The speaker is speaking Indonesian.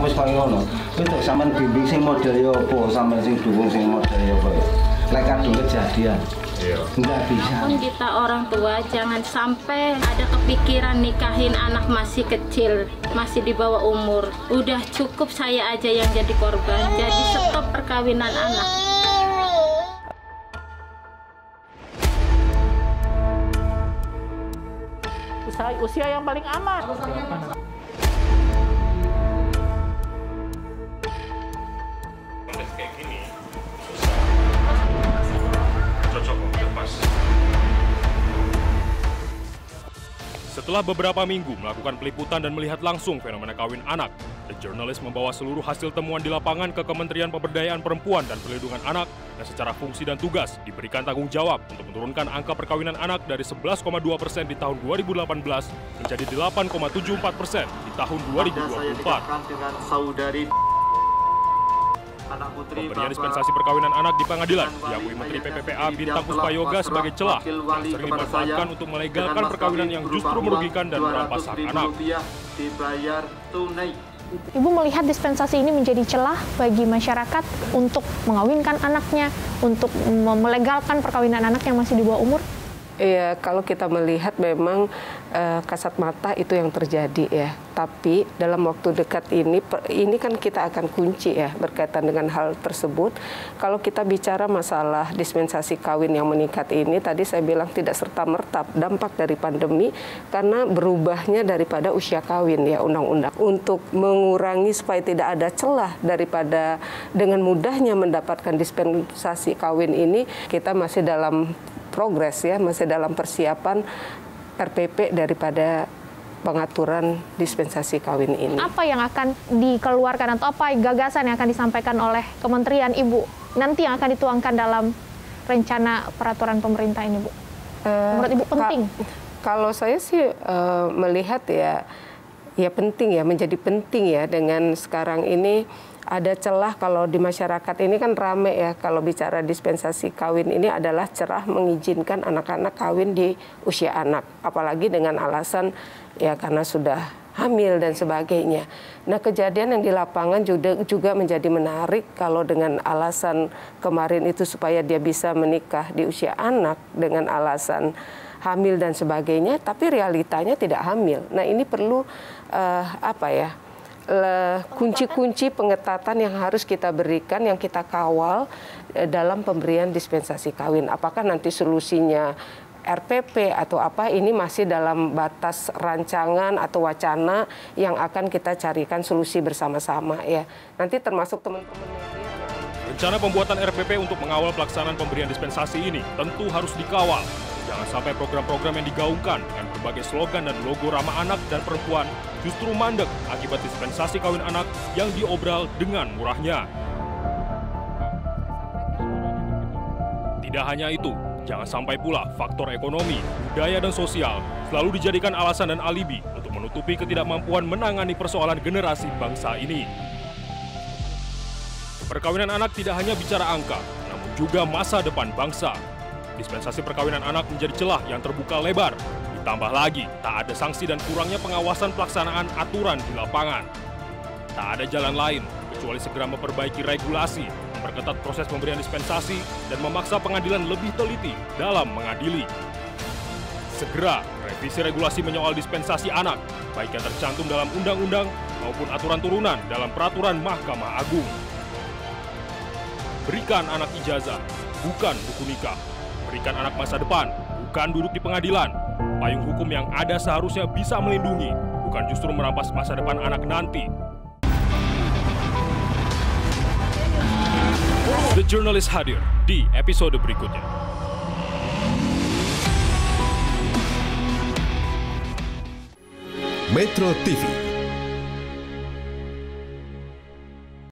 wis koyo ngono. Wis tok sampean bimbing sing model yo apa, sampean sing dukung sing model yo apa. Lek kadung kejadian. Iya. Enggak bisa. Pun kita orang tua jangan sampai ada kepikiran nikahin anak masih kecil, masih di bawah umur. Udah cukup saya aja yang jadi korban. Jadi stop perkawinan anak. Usia yang paling aman. Kayak gini cocok pas. Setelah beberapa minggu melakukan peliputan dan melihat langsung fenomena kawin anak, The Journalist membawa seluruh hasil temuan di lapangan ke Kementerian Pemberdayaan Perempuan dan Perlindungan Anak yang secara fungsi dan tugas diberikan tanggung jawab untuk menurunkan angka perkawinan anak dari 11,2% di tahun 2018 menjadi 8,74% di tahun 2024. Dengan saudari Pemberian dispensasi perkawinan anak di pengadilan diakui Menteri PPPA Bintang Puspayoga sebagai celah yang sering dimanfaatkan untuk melegalkan perkawinan yang justru merugikan dan merampas hak anak. Ibu melihat dispensasi ini menjadi celah bagi masyarakat untuk mengawinkan anaknya, untuk melegalkan perkawinan anak yang masih di bawah umur? Iya, kalau kita melihat memang kasat mata itu yang terjadi ya. Tapi dalam waktu dekat ini kan kita akan kunci ya berkaitan dengan hal tersebut. Kalau kita bicara masalah dispensasi kawin yang meningkat ini, tadi saya bilang tidak serta-merta dampak dari pandemi karena berubahnya daripada usia kawin ya undang-undang. Untuk mengurangi supaya tidak ada celah daripada dengan mudahnya mendapatkan dispensasi kawin ini, kita masih dalam progres ya, masih dalam persiapan RPP daripada pengaturan dispensasi kawin ini. Apa yang akan dikeluarkan atau apa gagasan yang akan disampaikan oleh Kementerian Ibu nanti yang akan dituangkan dalam rencana peraturan pemerintah ini, Bu? Menurut Ibu penting? Kalau saya sih melihat ya penting ya, menjadi penting ya dengan sekarang ini ada celah. Kalau di masyarakat ini kan rame ya, kalau bicara dispensasi kawin ini adalah cerah mengizinkan anak-anak kawin di usia anak, apalagi dengan alasan ya karena sudah hamil dan sebagainya. Nah, kejadian yang di lapangan juga menjadi menarik kalau dengan alasan kemarin itu supaya dia bisa menikah di usia anak dengan alasan hamil dan sebagainya, tapi realitanya tidak hamil. Nah, ini perlu kunci-kunci pengetatan yang harus kita berikan, yang kita kawal dalam pemberian dispensasi kawin. Apakah nanti solusinya RPP atau apa, ini masih dalam batas rancangan atau wacana yang akan kita carikan solusi bersama-sama ya. Nanti termasuk teman-teman media. Rencana pembuatan RPP untuk mengawal pelaksanaan pemberian dispensasi ini tentu harus dikawal. Jangan sampai program-program yang digaungkan dengan berbagai slogan dan logo ramah anak dan perempuan justru mandek akibat dispensasi kawin anak yang diobral dengan murahnya. Tidak hanya itu, jangan sampai pula faktor ekonomi, budaya, dan sosial selalu dijadikan alasan dan alibi untuk menutupi ketidakmampuan menangani persoalan generasi bangsa ini. Perkawinan anak tidak hanya bicara angka, namun juga masa depan bangsa. Dispensasi perkawinan anak menjadi celah yang terbuka lebar. Ditambah lagi, tak ada sanksi dan kurangnya pengawasan pelaksanaan aturan di lapangan. Tak ada jalan lain kecuali segera memperbaiki regulasi, memperketat proses pemberian dispensasi, dan memaksa pengadilan lebih teliti dalam mengadili. Segera revisi regulasi menyoal dispensasi anak, baik yang tercantum dalam undang-undang maupun aturan turunan dalam peraturan Mahkamah Agung. Berikan anak ijazah, bukan buku nikah. Berikan anak masa depan, bukan duduk di pengadilan. Payung hukum yang ada seharusnya bisa melindungi, bukan justru merampas masa depan anak nanti. The Journalist hadir di episode berikutnya. Metro TV